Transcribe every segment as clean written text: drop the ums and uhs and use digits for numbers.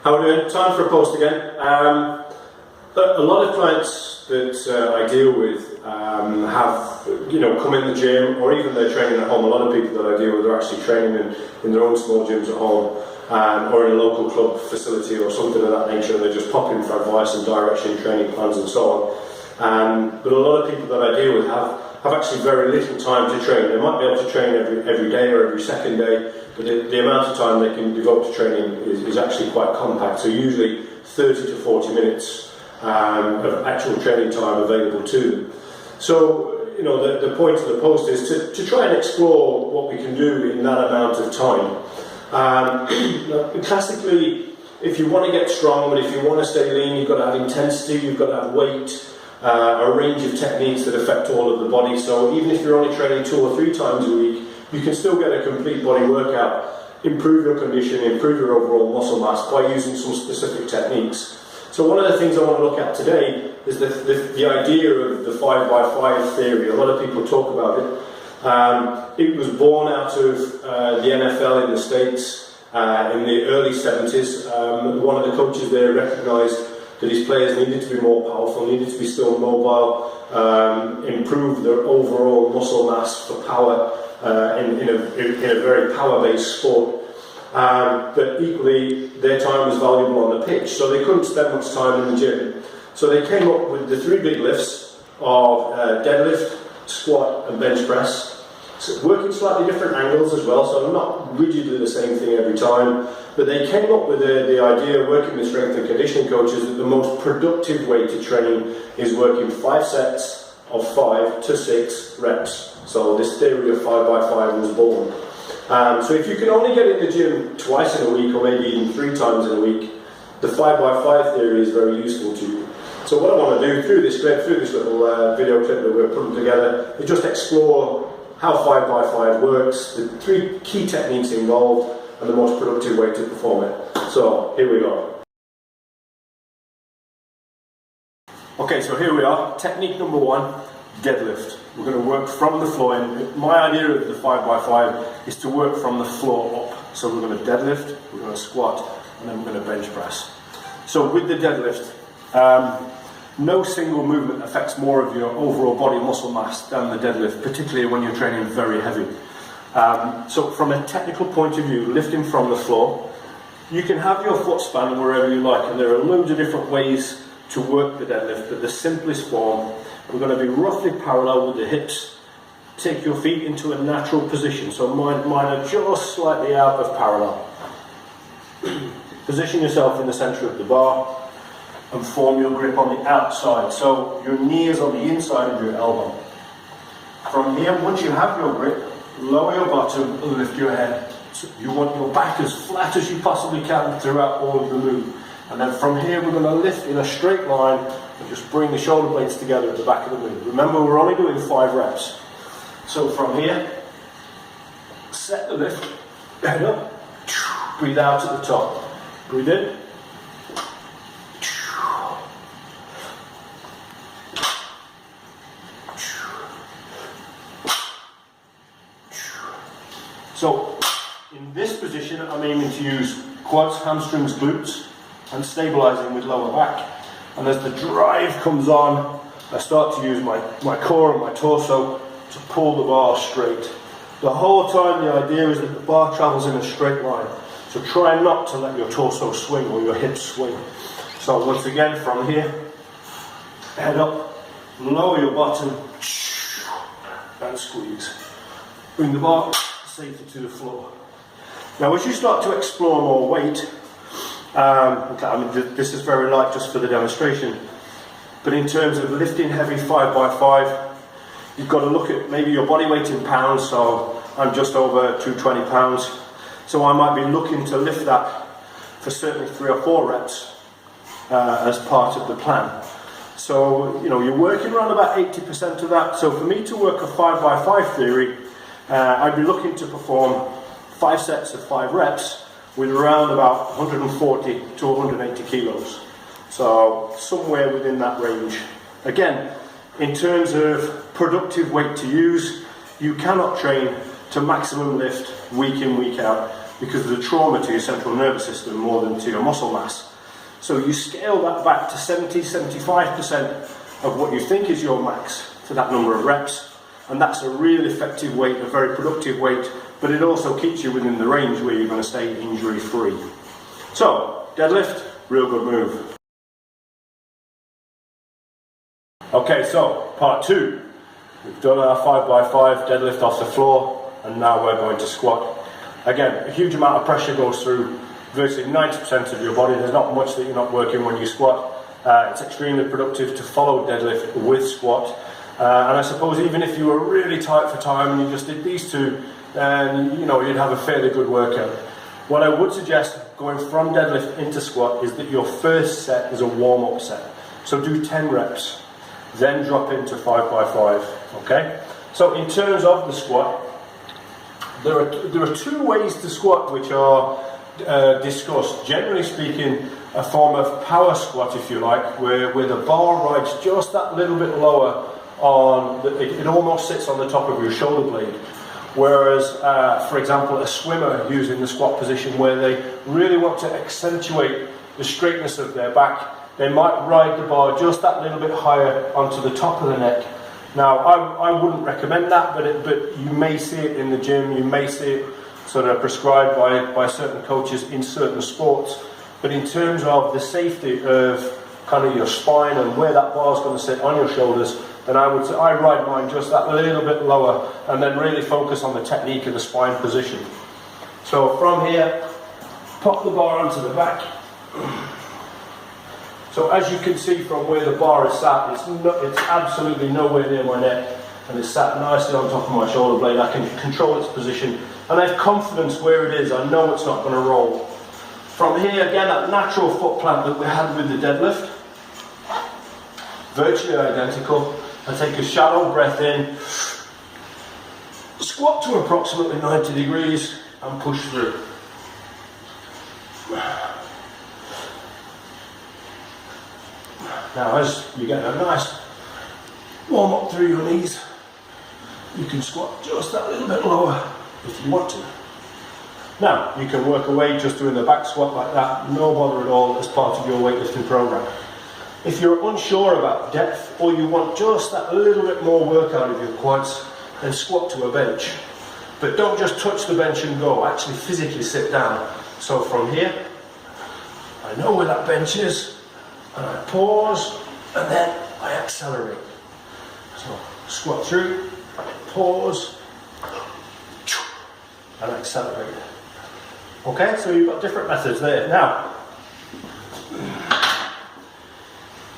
How are we doing? Time for a post again. A lot of clients that I deal with have, come in the gym, or even they're training at home. A lot of people that I deal with are actually training in their own small gyms at home, or in a local club facility or something of that nature, and they're just popping for advice and direction, training plans and so on. But a lot of people that I deal with have actually very little time to train. They might be able to train every day or every second day, but the amount of time they can devote to training is actually quite compact. So usually 30 to 40 minutes of actual training time available to them. So, the point of the post is to try and explore what we can do in that amount of time. Classically, if you want to get strong, but if you want to stay lean, you've got to have intensity, you've got to have weight, a range of techniques that affect all of the body. So even if you're only training 2 or 3 times a week, you can still get a complete body workout, improve your condition, improve your overall muscle mass by using some specific techniques. So one of the things I want to look at today is the idea of the 5x5 theory. A lot of people talk about it. It was born out of the NFL in the States in the early 70s. One of the coaches there recognised that his players needed to be more powerful, needed to be still mobile, improve their overall muscle mass for power in a very power-based sport. But equally, their time was valuable on the pitch, so they couldn't spend much time in the gym. So they came up with the 3 big lifts of deadlift, squat and bench press. So working slightly different angles as well, so not rigidly the same thing every time. But they came up with the idea, working with strength and conditioning coaches, that the most productive way to train is working 5 sets of 5 to 6 reps. So this theory of 5x5 was born. So if you can only get in the gym twice in a week, or maybe even 3 times in a week, the 5x5 theory is very useful to you. So what I want to do through this little video clip that we're putting together is just explore how 5x5 works, the 3 key techniques involved, and the most productive way to perform it. So here we go. Okay, so here we are. Technique number 1, deadlift. We're going to work from the floor in. My idea of the 5x5 is to work from the floor up. So we're going to deadlift, we're going to squat, and then we're going to bench press. So with the deadlift, no single movement affects more of your overall body muscle mass than the deadlift, particularly when you're training very heavy. So from a technical point of view, lifting from the floor, you can have your foot span wherever you like, and there are loads of different ways to work the deadlift, but the simplest form, we're going to be roughly parallel with the hips. Take your feet into a natural position, so mine are just slightly out of parallel. Position yourself in the centre of the bar and form your grip on the outside, so your knee is on the inside of your elbow. From here, once you have your grip, lower your bottom and lift your head. So you want your back as flat as you possibly can throughout all of the move. And then from here, we're going to lift in a straight line and just bring the shoulder blades together at the back of the move. Remember, we're only doing 5 reps. So from here, set the lift, head up, breathe out at the top. Breathe in. So, in this position, I'm aiming to use quads, hamstrings, glutes, and stabilising with lower back. And as the drive comes on, I start to use my core and my torso to pull the bar straight. The whole time, the idea is that the bar travels in a straight line. So try not to let your torso swing or your hips swing. So once again, from here, head up, lower your bottom, and squeeze. Bring the bar safely to the floor. Now as you start to explore more weight, this is very light just for the demonstration, but in terms of lifting heavy 5x5, you've got to look at maybe your body weight in pounds. So I'm just over 220 pounds, so I might be looking to lift that for certainly 3 or 4 reps as part of the plan. So you're working around about 80% of that. So for me to work a 5x5 theory, I'd be looking to perform 5 sets of 5 reps with around about 140 to 180 kilos. So somewhere within that range. Again, in terms of productive weight to use, you cannot train to maximum lift week in, week out, because of the trauma to your central nervous system more than to your muscle mass. So you scale that back to 70-75% of what you think is your max to that number of reps, and that's a really effective weight, a very productive weight, but it also keeps you within the range where you're going to stay injury free. So, deadlift, real good move. Okay, so part 2. We've done our 5x5 deadlift off the floor, and now we're going to squat. Again, a huge amount of pressure goes through virtually 90% of your body. There's not much that you're not working when you squat. It's extremely productive to follow deadlift with squat. And I suppose even if you were really tight for time and you just did these two, then you'd have a fairly good workout. What I would suggest going from deadlift into squat is that your first set is a warm-up set. So do 10 reps, then drop into 5x5. Okay? So in terms of the squat, there are 2 ways to squat which are discussed. Generally speaking, a form of power squat, if you like, where the bar rides just that little bit lower on, it almost sits on the top of your shoulder blade. Whereas, for example, a swimmer using the squat position where they really want to accentuate the straightness of their back, they might ride the bar just that little bit higher onto the top of the neck. Now, I wouldn't recommend that, but you may see it in the gym, you may see it sort of prescribed by certain coaches in certain sports. But in terms of the safety of kind of your spine and where that bar is going to sit on your shoulders, then I would say I ride mine just that little bit lower and then really focus on the technique of the spine position. So from here, pop the bar onto the back. So as you can see from where the bar is sat, it's absolutely nowhere near my neck, and it's sat nicely on top of my shoulder blade. I can control its position and I have confidence where it is. I know it's not going to roll. From here, again, that natural foot plant that we had with the deadlift, virtually identical. I take a shallow breath in, squat to approximately 90 degrees and push through. Now as you get a nice warm up through your knees, you can squat just that little bit lower if you want to. Now you can work away just doing the back squat like that, no bother at all, as part of your weightlifting program. If you're unsure about depth or you want just that little bit more work out of your quads, then squat to a bench. But don't just touch the bench and go, actually physically sit down. So from here, I know where that bench is, and I pause, and then I accelerate. So squat through, pause, and accelerate. Okay, so you've got different methods there. Now,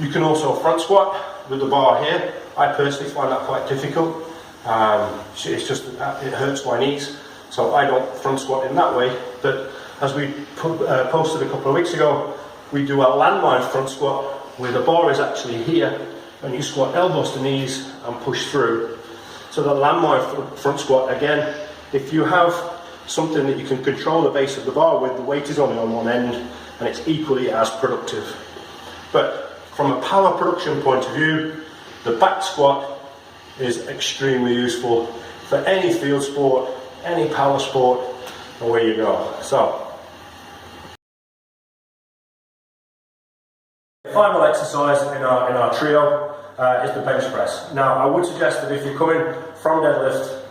you can also front squat with the bar here. I personally find that quite difficult. It's just that it hurts my knees, so I don't front squat in that way. But as we posted a couple of weeks ago, we do a landmine front squat where the bar is actually here, and you squat elbows to knees and push through. So the landmine front squat, again, if you have something that you can control the base of the bar with, the weight is only on one end, and it's equally as productive. But from a power production point of view, the back squat is extremely useful for any field sport, any power sport, and where you go. So, the final exercise in our trio is the bench press. Now, I would suggest that if you're coming from deadlift,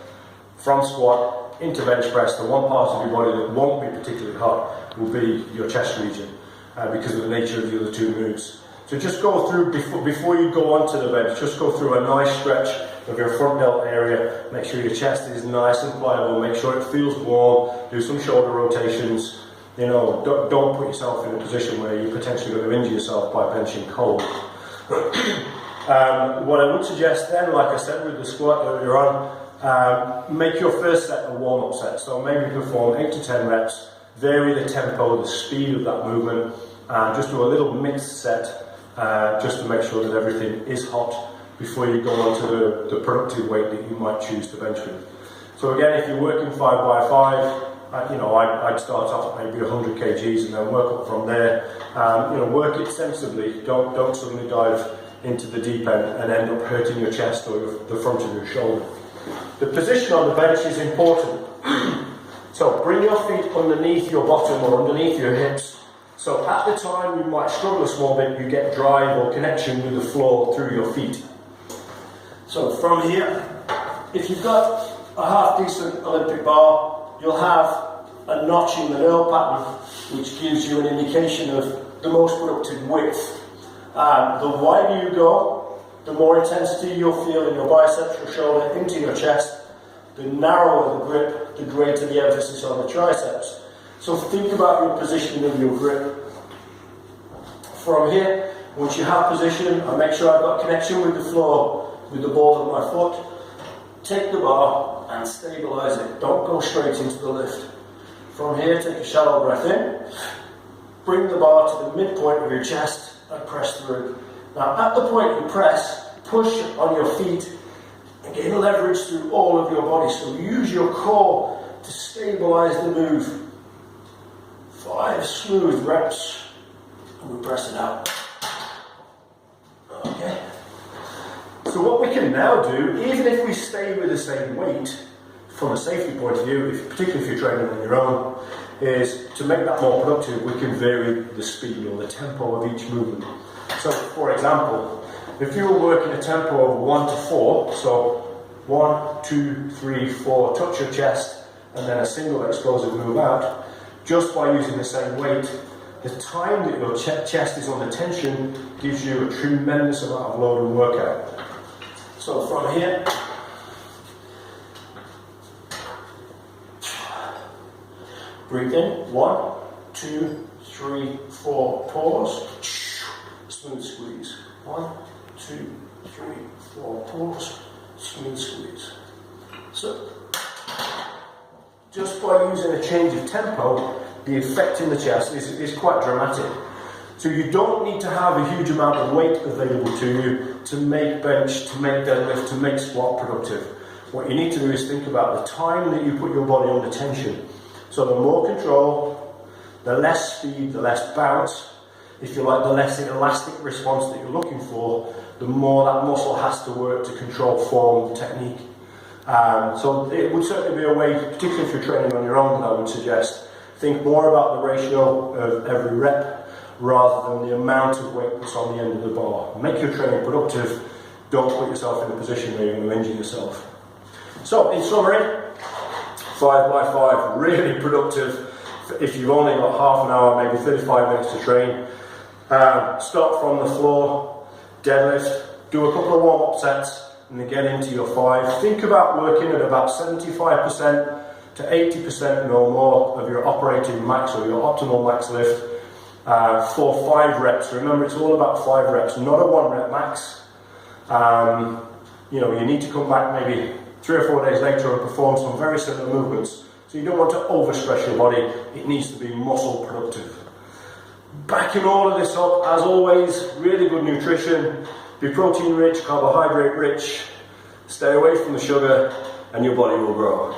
from squat, into bench press, the one part of your body that won't be particularly hot will be your chest region because of the nature of the other two moves. So just go through, before you go onto the bench, just go through a nice stretch of your front delt area. Make sure your chest is nice and pliable, make sure it feels warm, do some shoulder rotations. You know, don't put yourself in a position where you're potentially going to injure yourself by benching cold. What I would suggest then, like I said with the squat earlier on, make your first set a warm-up set. So maybe perform 8 to 10 reps, vary the tempo, the speed of that movement, and just do a little mixed set just to make sure that everything is hot before you go on to the productive weight that you might choose to bench with. So again, if you're working 5x5, I'd start off at maybe 100 kgs and then work up from there. Work it sensibly. Don't suddenly dive into the deep end and end up hurting your chest or the front of your shoulder. The position on the bench is important. So bring your feet underneath your bottom or underneath your hips. So at the time you might struggle a small bit, you get drive or connection with the floor through your feet. So from here, if you've got a half decent Olympic bar, you'll have a notch in the nail pattern which gives you an indication of the most productive width. The wider you go, the more intensity you'll feel in your biceps, your shoulder, into your chest. The narrower the grip, the greater the emphasis on the triceps. So think about your positioning of your grip. From here, once you have position, I make sure I've got connection with the floor, with the ball of my foot. Take the bar and stabilize it. Don't go straight into the lift. From here, take a shallow breath in. Bring the bar to the midpoint of your chest and press through. Now, at the point you press, push on your feet and gain leverage through all of your body. So use your core to stabilize the move. 5 smooth reps, and we press it out. Okay. So what we can now do, even if we stay with the same weight, from a safety point of view, particularly if you're training on your own, is to make that more productive, we can vary the speed or the tempo of each movement. So, for example, if you were working a tempo of 1 to 4, so 1, 2, 3, 4, touch your chest, and then a single explosive move out, just by using the same weight, the time that your chest is under tension gives you a tremendous amount of load and workout. So from here, breathe in, 1, 2, 3, 4, pause, smooth squeeze, 1, 2, 3, 4, pause, smooth squeeze. So, just by using a change of tempo, the effect in the chest is quite dramatic. So you don't need to have a huge amount of weight available to you to make bench, to make deadlift, to make squat productive. What you need to do is think about the time that you put your body under tension. So the more control, the less speed, the less bounce, if you like, the less elastic response that you're looking for, the more that muscle has to work to control form, technique. So it would certainly be a way, particularly if you're training on your own, that I would suggest, think more about the ratio of every rep rather than the amount of weight that's on the end of the bar. Make your training productive, don't put yourself in a position where you're going to injure yourself. So, in summary, 5x5, really productive if you've only got half an hour, maybe 35 minutes to train. Start from the floor, deadlift, do a couple of warm-up sets, and then get into your 5. Think about working at about 75% to 80% no more of your operating max or your optimal max lift for 5 reps. Remember, it's all about 5 reps, not a 1 rep max. You need to come back maybe 3 or 4 days later and perform some very similar movements. So you don't want to overstress your body, it needs to be muscle productive. Backing all of this up, as always, really good nutrition, be protein rich, carbohydrate rich, stay away from the sugar, and your body will grow.